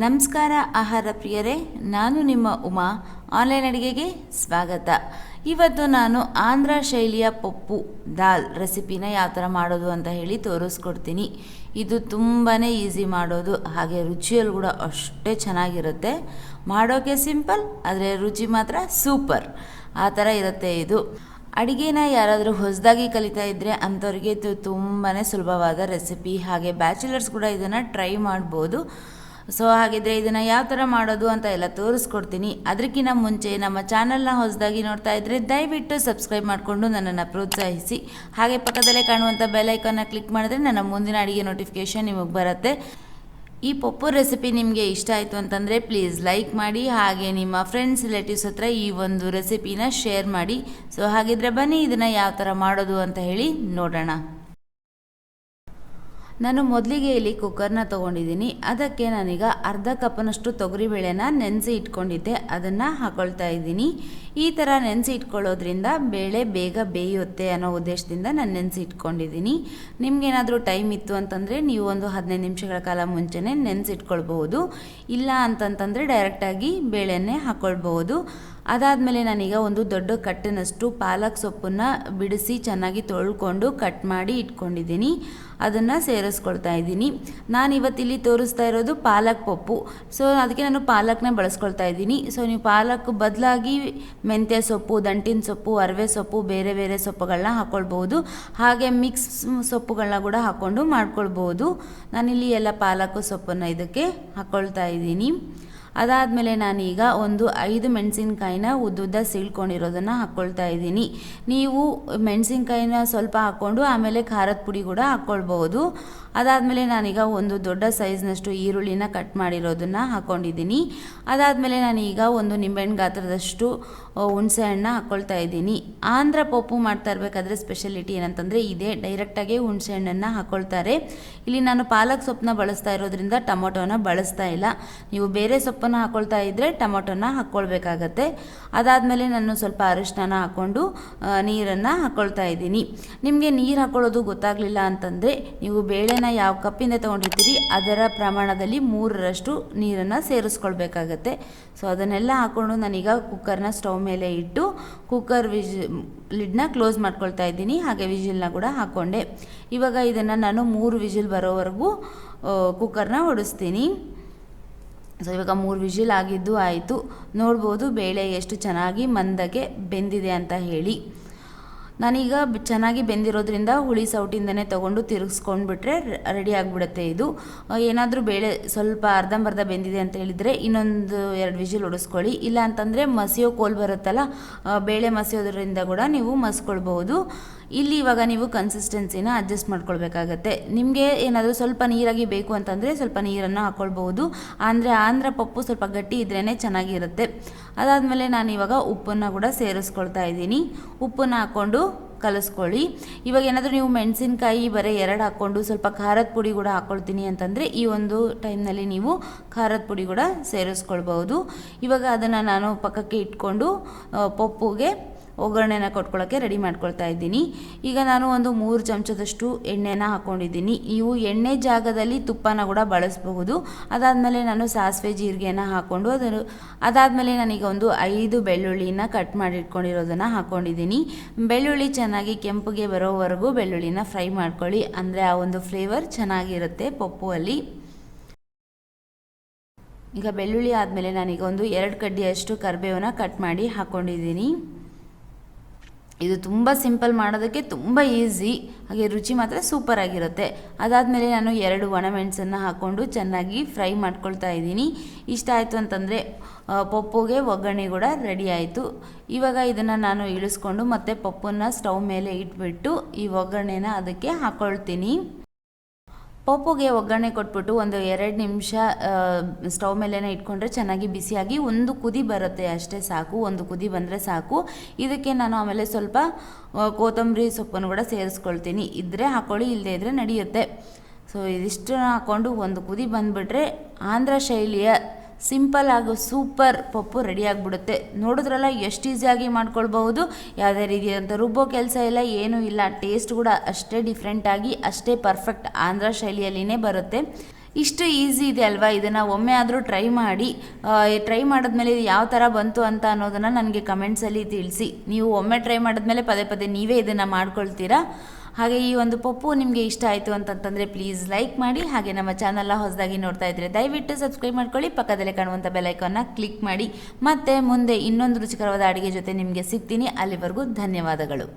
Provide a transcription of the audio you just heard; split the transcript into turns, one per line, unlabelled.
ನಮಸ್ಕಾರ ಆಹಾರ ಪ್ರಿಯರೇ, ನಾನು ನಿಮ್ಮ ಉಮಾ. ಆನ್ಲೈನ್ ಅಡುಗೆಗೆ ಸ್ವಾಗತ. ಇವತ್ತು ನಾನು ಆಂಧ್ರ ಶೈಲಿಯ ಪಪ್ಪು ದಾಲ್ ರೆಸಿಪಿನ ಯಾವ ಥರ ಮಾಡೋದು ಅಂತ ಹೇಳಿ ತೋರಿಸ್ಕೊಡ್ತೀನಿ. ಇದು ತುಂಬಾ ಈಸಿ ಮಾಡೋದು, ಹಾಗೆ ರುಚಿಯಲ್ಲಿ ಕೂಡ ಅಷ್ಟೇ ಚೆನ್ನಾಗಿರುತ್ತೆ. ಮಾಡೋಕ್ಕೆ ಸಿಂಪಲ್, ಆದರೆ ರುಚಿ ಮಾತ್ರ ಸೂಪರ್. ಆ ಥರ ಇರುತ್ತೆ ಇದು. ಅಡುಗೆನ ಯಾರಾದರೂ ಹೊಸದಾಗಿ ಕಲಿತಾ ಇದ್ದರೆ ಅಂಥವ್ರಿಗೆ ಇದು ತುಂಬಾ ಸುಲಭವಾದ ರೆಸಿಪಿ. ಹಾಗೆ ಬ್ಯಾಚುಲರ್ಸ್ ಕೂಡ ಇದನ್ನು ಟ್ರೈ ಮಾಡ್ಬೋದು. ಸೊ ಹಾಗಿದ್ರೆ ಇದನ್ನು ಯಾವ ಥರ ಮಾಡೋದು ಅಂತ ಎಲ್ಲ ತೋರಿಸ್ಕೊಡ್ತೀನಿ. ಅದಕ್ಕಿಂತ ಮುಂಚೆ ನಮ್ಮ ಚಾನಲ್ನ ಹೊಸದಾಗಿ ನೋಡ್ತಾ ಇದ್ದರೆ ದಯವಿಟ್ಟು ಸಬ್ಸ್ಕ್ರೈಬ್ ಮಾಡಿಕೊಂಡು ನನ್ನನ್ನು ಪ್ರೋತ್ಸಾಹಿಸಿ. ಹಾಗೆ ಪಕ್ಕದಲ್ಲೇ ಕಾಣುವಂಥ ಬೆಲ್ ಐಕಾನ್ನ ಕ್ಲಿಕ್ ಮಾಡಿದ್ರೆ ನನ್ನ ಮುಂದಿನ ಅಡುಗೆ ನೋಟಿಫಿಕೇಷನ್ ನಿಮಗೆ ಬರುತ್ತೆ. ಈ ಪಪ್ಪು ರೆಸಿಪಿ ನಿಮಗೆ ಇಷ್ಟ ಆಯಿತು ಅಂತಂದರೆ ಪ್ಲೀಸ್ ಲೈಕ್ ಮಾಡಿ. ಹಾಗೆ ನಿಮ್ಮ ಫ್ರೆಂಡ್ಸ್ ರಿಲೇಟಿವ್ಸ್ ಹತ್ರ ಈ ಒಂದು ರೆಸಿಪಿನ ಶೇರ್ ಮಾಡಿ. ಸೊ ಹಾಗಿದ್ರೆ ಬನ್ನಿ ಇದನ್ನು ಯಾವ ಥರ ಮಾಡೋದು ಅಂತ ಹೇಳಿ ನೋಡೋಣ. ನಾನು ಮೊದಲಿಗೆ ಇಲ್ಲಿ ಕುಕ್ಕರ್ನ ತೊಗೊಂಡಿದ್ದೀನಿ. ಅದಕ್ಕೆ ನಾನೀಗ ಅರ್ಧ ಕಪ್ನಷ್ಟು ತೊಗರಿಬೇಳೆನ ನೆನೆಸಿ ಇಟ್ಕೊಂಡಿದ್ದೆ, ಅದನ್ನು ಹಾಕೊಳ್ತಾ ಇದ್ದೀನಿ. ಈ ಥರ ನೆನೆಸಿ ಇಟ್ಕೊಳ್ಳೋದ್ರಿಂದ ಬೇಳೆ ಬೇಗ ಬೇಯುತ್ತೆ ಅನ್ನೋ ಉದ್ದೇಶದಿಂದ ನಾನು ನೆನೆಸಿ ಇಟ್ಕೊಂಡಿದ್ದೀನಿ. ನಿಮಗೇನಾದರೂ ಟೈಮ್ ಇತ್ತು ಅಂತಂದರೆ ನೀವು ಒಂದು 15 ನಿಮಿಷಗಳ ಕಾಲ ಮುಂಚೆನೇ ನೆನೆಸಿಟ್ಕೊಳ್ಬಹುದು. ಇಲ್ಲ ಅಂತಂತಂದರೆ ಡೈರೆಕ್ಟಾಗಿ ಬೇಳೆನೇ ಹಾಕ್ಕೊಳ್ಬಹುದು. ಅದಾದಮೇಲೆ ನಾನೀಗ ಒಂದು ದೊಡ್ಡ ಕಟ್ಟಿನಷ್ಟು ಪಾಲಕ್ ಸೊಪ್ಪನ್ನು ಬಿಡಿಸಿ ಚೆನ್ನಾಗಿ ತೊಳ್ಕೊಂಡು ಕಟ್ ಮಾಡಿ ಇಟ್ಕೊಂಡಿದ್ದೀನಿ. ಅದನ್ನು ಸೇರಿಸ್ಕೊಳ್ತಾ ಇದ್ದೀನಿ. ನಾನು ಇವತ್ತಿಲ್ಲಿ ತೋರಿಸ್ತಾ ಇರೋದು ಪಾಲಕ್ ಪಪ್ಪು. ಸೊ ಅದಕ್ಕೆ ನಾನು ಪಾಲಕ್ನ ಬಳಸ್ಕೊಳ್ತಾ ಇದ್ದೀನಿ. ಸೊ ನೀವು ಪಾಲಕ್ ಬದಲಾಗಿ ಮೆಂತ್ಯ ಸೊಪ್ಪು, ದಂಟಿನ ಸೊಪ್ಪು, ಅರವೆ ಸೊಪ್ಪು, ಬೇರೆ ಬೇರೆ ಸೊಪ್ಪುಗಳನ್ನ ಹಾಕ್ಕೊಳ್ಬೋದು. ಹಾಗೆ ಮಿಕ್ಸ್ ಸೊಪ್ಪುಗಳನ್ನ ಕೂಡ ಹಾಕ್ಕೊಂಡು ಮಾಡ್ಕೊಳ್ಬೋದು. ನಾನಿಲ್ಲಿ ಎಲ್ಲ ಪಾಲಕ್ ಸೊಪ್ಪನ್ನು ಇದಕ್ಕೆ ಹಾಕ್ಕೊಳ್ತಾ ಇದ್ದೀನಿ. ಅದಾದಮೇಲೆ ನಾನೀಗ ಒಂದು 5 ಮೆಣಸಿನ್ಕಾಯಿನ ಉದ್ದುದ್ದ ಸೀಳ್ಕೊಂಡಿರೋದನ್ನು ಹಾಕ್ಕೊಳ್ತಾ ಇದ್ದೀನಿ. ನೀವು ಮೆಣಸಿನ್ಕಾಯಿನ ಸ್ವಲ್ಪ ಹಾಕ್ಕೊಂಡು ಆಮೇಲೆ ಖಾರದ ಪುಡಿ ಕೂಡ ಹಾಕ್ಕೊಳ್ಬೋದು. ಅದಾದಮೇಲೆ ನಾನೀಗ ಒಂದು ದೊಡ್ಡ ಸೈಜ್ನಷ್ಟು ಈರುಳ್ಳಿನ ಕಟ್ ಮಾಡಿರೋದನ್ನು ಹಾಕ್ಕೊಂಡಿದ್ದೀನಿ. ಅದಾದಮೇಲೆ ನಾನೀಗ ಒಂದು ನಿಂಬೆಹಣ್ಣು ಗಾತ್ರದಷ್ಟು ಹುಣಸೆ ಹಣ್ಣು ಹಾಕ್ಕೊಳ್ತಾ ಇದ್ದೀನಿ. ಆಂಧ್ರ ಪಪ್ಪು ಮಾಡ್ತಾ ಇರಬೇಕಾದ್ರೆ ಸ್ಪೆಷಾಲಿಟಿ ಏನಂತಂದರೆ ಇದೇ, ಡೈರೆಕ್ಟಾಗಿ ಹುಣಸೆ ಹಣ್ಣನ್ನು ಹಾಕ್ಕೊಳ್ತಾರೆ. ಇಲ್ಲಿ ನಾನು ಪಾಲಕ್ ಸೊಪ್ಪನ್ನ ಬಳಸ್ತಾ ಇರೋದ್ರಿಂದ ಟೊಮೊಟೊನ ಬಳಸ್ತಾ ಇಲ್ಲ. ನೀವು ಬೇರೆ ಸೊಪ್ಪನ್ನು ಹಾಕ್ಕೊಳ್ತಾ ಇದ್ದರೆ ಟೊಮೊಟೊನ ಹಾಕ್ಕೊಳ್ಬೇಕಾಗತ್ತೆ. ಅದಾದಮೇಲೆ ನಾನು ಸ್ವಲ್ಪ ಅರಿಶಿನ ಹಾಕ್ಕೊಂಡು ನೀರನ್ನು ಹಾಕ್ಕೊಳ್ತಾ ಇದ್ದೀನಿ. ನಿಮಗೆ ನೀರು ಹಾಕ್ಕೊಳ್ಳೋದು ಗೊತ್ತಾಗಲಿಲ್ಲ ಅಂತಂದರೆ ನೀವು ಬೇಳೆನ ಯಾವ ಕಪ್ಪಿಂದ ತೊಗೊಂಡಿರ್ತೀರಿ ಅದರ ಪ್ರಮಾಣದಲ್ಲಿ 3ರಷ್ಟು ನೀರನ್ನು ಸೇರಿಸ್ಕೊಳ್ಬೇಕಾಗತ್ತೆ. ಸೊ ಅದನ್ನೆಲ್ಲ ಹಾಕ್ಕೊಂಡು ನಾನೀಗ ಕುಕ್ಕರ್ನ ಸ್ಟವ್ ಮೇಲೆ ಇಟ್ಟು ಕುಕ್ಕರ್ ಲಿಡ್ನ ಕ್ಲೋಸ್ ಮಾಡ್ಕೊಳ್ತಾ ಇದ್ದೀನಿ. ಹಾಗೆ ವಿಜಿಲ್ನ ಕೂಡ ಹಾಕ್ಕೊಂಡೆ. ಇವಾಗ ಇದನ್ನು ನಾನು 3 ವಿಜಿಲ್ ಬರೋವರೆಗೂ ಕುಕ್ಕರ್ನ ಹೊಡಿಸ್ತೀನಿ. ಸೊ ಇವಾಗ 3 ವಿಜಿಲ್ ಆಗಿದ್ದು ಆಯಿತು. ನೋಡ್ಬೋದು ಬೇಳೆ ಎಷ್ಟು ಚೆನ್ನಾಗಿ ಮಂದಗೆ ಬೆಂದಿದೆ ಅಂತ ಹೇಳಿ. ನಾನೀಗ ಚೆನ್ನಾಗಿ ಬೆಂದಿರೋದ್ರಿಂದ ಹುಳಿ ಸೌಟಿಂದನೇ ತೊಗೊಂಡು ತಿರುಗಿಸ್ಕೊಂಡ್ಬಿಟ್ರೆ ರೆಡಿ ಆಗಿಬಿಡುತ್ತೆ ಇದು. ಏನಾದರೂ ಬೇಳೆ ಸ್ವಲ್ಪ ಅರ್ಧಂಬರ್ಧ ಬೆಂದಿದೆ ಅಂತ ಹೇಳಿದರೆ ಇನ್ನೊಂದು 2 ವಿಜಿಲ್ ಹೊಡಿಸ್ಕೊಳ್ಳಿ. ಇಲ್ಲ ಅಂತಂದರೆ ಮಸಿಯೋ ಕೋಲ್ ಬರುತ್ತಲ್ಲ, ಬೇಳೆ ಮಸಿಯೋದ್ರಿಂದ ಕೂಡ ನೀವು ಮಸ್ಕೊಳ್ಬಹುದು. ಇಲ್ಲಿ ಇವಾಗ ನೀವು ಕನ್ಸಿಸ್ಟೆನ್ಸಿನ ಅಡ್ಜಸ್ಟ್ ಮಾಡ್ಕೊಳ್ಬೇಕಾಗತ್ತೆ. ನಿಮಗೆ ಏನಾದರೂ ಸ್ವಲ್ಪ ನೀರಾಗಿ ಬೇಕು ಅಂತಂದರೆ ಸ್ವಲ್ಪ ನೀರನ್ನು ಹಾಕ್ಕೊಳ್ಬಹುದು. ಅಂದರೆ ಆಂಧ್ರ ಪಪ್ಪು ಸ್ವಲ್ಪ ಗಟ್ಟಿ ಇದ್ರೇ ಚೆನ್ನಾಗಿರುತ್ತೆ. ಅದಾದಮೇಲೆ ನಾನು ಇವಾಗ ಉಪ್ಪನ್ನು ಕೂಡ ಸೇರಿಸ್ಕೊಳ್ತಾ ಇದ್ದೀನಿ. ಉಪ್ಪನ್ನು ಹಾಕ್ಕೊಂಡು ಕಲಿಸ್ಕೊಳ್ಳಿ. ಇವಾಗ ಏನಾದರೂ ನೀವು ಮೆಣಸಿನ್ಕಾಯಿ ಬರೀ 2 ಹಾಕ್ಕೊಂಡು ಸ್ವಲ್ಪ ಖಾರದ ಪುಡಿ ಕೂಡ ಹಾಕ್ಕೊಳ್ತೀನಿ ಅಂತಂದರೆ ಈ ಒಂದು ಟೈಮ್ನಲ್ಲಿ ನೀವು ಖಾರದ ಪುಡಿ ಕೂಡ ಸೇರಿಸ್ಕೊಳ್ಬಹುದು. ಇವಾಗ ಅದನ್ನು ನಾನು ಪಕ್ಕಕ್ಕೆ ಇಟ್ಕೊಂಡು ಪಪ್ಪುಗೆ ಒಗ್ಗರಣೆನ ಕೊಟ್ಕೊಳ್ಳೋಕ್ಕೆ ರೆಡಿ ಮಾಡ್ಕೊಳ್ತಾ ಇದ್ದೀನಿ. ಈಗ ನಾನು ಒಂದು 3 ಚಮಚದಷ್ಟು ಎಣ್ಣೆನ ಹಾಕ್ಕೊಂಡಿದ್ದೀನಿ. ನೀವು ಎಣ್ಣೆ ಜಾಗದಲ್ಲಿ ತುಪ್ಪನ ಕೂಡ ಬಳಸಬಹುದು. ಅದಾದಮೇಲೆ ನಾನು ಸಾಸಿವೆ ಜೀರಿಗೆನ ಹಾಕ್ಕೊಂಡು ಅದಾದಮೇಲೆ ನಾನೀಗ ಒಂದು 5 ಬೆಳ್ಳುಳ್ಳಿನ ಕಟ್ ಮಾಡಿ ಇಟ್ಕೊಂಡಿರೋದನ್ನು ಹಾಕ್ಕೊಂಡಿದ್ದೀನಿ. ಬೆಳ್ಳುಳ್ಳಿ ಚೆನ್ನಾಗಿ ಕೆಂಪುಗೆ ಬರೋವರೆಗೂ ಬೆಳ್ಳುಳ್ಳಿನ ಫ್ರೈ ಮಾಡ್ಕೊಳ್ಳಿ. ಅಂದರೆ ಆ ಒಂದು ಫ್ಲೇವರ್ ಚೆನ್ನಾಗಿರುತ್ತೆ ಪಪ್ಪು ಅಲ್ಲಿ. ಈಗ ಬೆಳ್ಳುಳ್ಳಿ ಆದಮೇಲೆ ನಾನೀಗ ಒಂದು 2 ಕಡ್ಡಿಯಷ್ಟು ಕರಿಬೇವನ್ನ ಕಟ್ ಮಾಡಿ ಹಾಕ್ಕೊಂಡಿದ್ದೀನಿ. ಇದು ತುಂಬ ಸಿಂಪಲ್, ಮಾಡೋದಕ್ಕೆ ತುಂಬ ಈಸಿ, ಹಾಗೆ ರುಚಿ ಮಾತ್ರ ಸೂಪರ್ ಆಗಿರುತ್ತೆ. ಅದಾದಮೇಲೆ ನಾನು 2 ಒಣಮೆಣಸನ್ನು ಹಾಕ್ಕೊಂಡು ಚೆನ್ನಾಗಿ ಫ್ರೈ ಮಾಡ್ಕೊಳ್ತಾ ಇದ್ದೀನಿ. ಇಷ್ಟ ಆಯಿತು ಅಂತಂದರೆ ಪಪ್ಪುಗೆ ಒಗ್ಗರಣೆ ಕೂಡ ರೆಡಿ ಆಯಿತು. ಇವಾಗ ಇದನ್ನು ನಾನು ಇಳಿಸ್ಕೊಂಡು ಮತ್ತೆ ಪಪ್ಪನ್ನು ಸ್ಟವ್ ಮೇಲೆ ಇಟ್ಬಿಟ್ಟು ಈ ಒಗ್ಗರಣೆನ ಅದಕ್ಕೆ ಹಾಕ್ಕೊಳ್ತೀನಿ. ಪಪ್ಪುಗೆ ಒಗ್ಗರಣೆ ಕೊಟ್ಬಿಟ್ಟು ಒಂದು 2 ನಿಮಿಷ ಸ್ಟವ್ ಮೇಲೇ ಇಟ್ಕೊಂಡ್ರೆ ಚೆನ್ನಾಗಿ ಬಿಸಿಯಾಗಿ ಒಂದು ಕುದಿ ಬರುತ್ತೆ, ಅಷ್ಟೇ ಸಾಕು. ಒಂದು ಕುದಿ ಬಂದರೆ ಸಾಕು. ಇದಕ್ಕೆ ನಾನು ಆಮೇಲೆ ಸ್ವಲ್ಪ ಕೊತ್ತಂಬರಿ ಸೊಪ್ಪನ್ನು ಕೂಡ ಸೇರಿಸ್ಕೊಳ್ತೀನಿ. ಇದ್ದರೆ ಹಾಕ್ಕೊಳ್ಳಿ, ಇಲ್ಲದೇ ಇದ್ದರೆ ನಡೆಯುತ್ತೆ. ಸೊ ಇದಿಷ್ಟು ಹಾಕ್ಕೊಂಡು ಒಂದು ಕುದಿ ಬಂದುಬಿಟ್ರೆ ಆಂಧ್ರ ಶೈಲಿಯ ಸಿಂಪಲ್ ಹಾಗೂ ಸೂಪರ್ ಪಪ್ಪು ರೆಡಿ ಆಗಿಬಿಡುತ್ತೆ. ನೋಡಿದ್ರಲ್ಲ ಎಷ್ಟು ಈಸಿಯಾಗಿ ಮಾಡ್ಕೊಳ್ಬಹುದು. ಯಾವುದೇ ರೀತಿಯಾದಂಥ ರುಬ್ಬೋ ಕೆಲಸ ಇಲ್ಲ, ಏನೂ ಇಲ್ಲ. ಟೇಸ್ಟ್ ಕೂಡ ಅಷ್ಟೇ ಡಿಫ್ರೆಂಟಾಗಿ ಅಷ್ಟೇ ಪರ್ಫೆಕ್ಟ್ ಆಂಧ್ರ ಶೈಲಿಯಲ್ಲಿನೇ ಬರುತ್ತೆ. ಇಷ್ಟು ಈಸಿ ಇದೆ ಅಲ್ವಾ. ಇದನ್ನು ಒಮ್ಮೆ ಆದರೂ ಟ್ರೈ ಮಾಡಿದ್ಮೇಲೆ ಇದು ಯಾವ ಥರ ಬಂತು ಅಂತ ಅನ್ನೋದನ್ನು ನನಗೆ ಕಮೆಂಟ್ಸಲ್ಲಿ ತಿಳಿಸಿ. ನೀವು ಒಮ್ಮೆ ಟ್ರೈ ಮಾಡಿದ್ಮೇಲೆ ಪದೇ ಪದೇ ನೀವೇ ಇದನ್ನು ಮಾಡ್ಕೊಳ್ತೀರಾ. ಹಾಗೆ ಈ ಒಂದು ಪಪ್ಪು ನಿಮಗೆ ಇಷ್ಟ ಆಯಿತು ಅಂತಂತಂದರೆ ಪ್ಲೀಸ್ ಲೈಕ್ ಮಾಡಿ. ಹಾಗೆ ನಮ್ಮ ಚಾನಲ್ನ ಹೊಸದಾಗಿ ನೋಡ್ತಾ ಇದ್ದರೆ ದಯವಿಟ್ಟು ಸಬ್ಸ್ಕ್ರೈಬ್ ಮಾಡ್ಕೊಳ್ಳಿ, ಪಕ್ಕದಲ್ಲೇ ಕಾಣುವಂಥ ಬೆಲೈಕನ್ನ ಕ್ಲಿಕ್ ಮಾಡಿ. ಮತ್ತು ಮುಂದೆ ಇನ್ನೊಂದು ರುಚಿಕರವಾದ ಅಡುಗೆ ಜೊತೆ ನಿಮಗೆ ಸಿಗ್ತೀನಿ. ಅಲ್ಲಿವರೆಗೂ ಧನ್ಯವಾದಗಳು.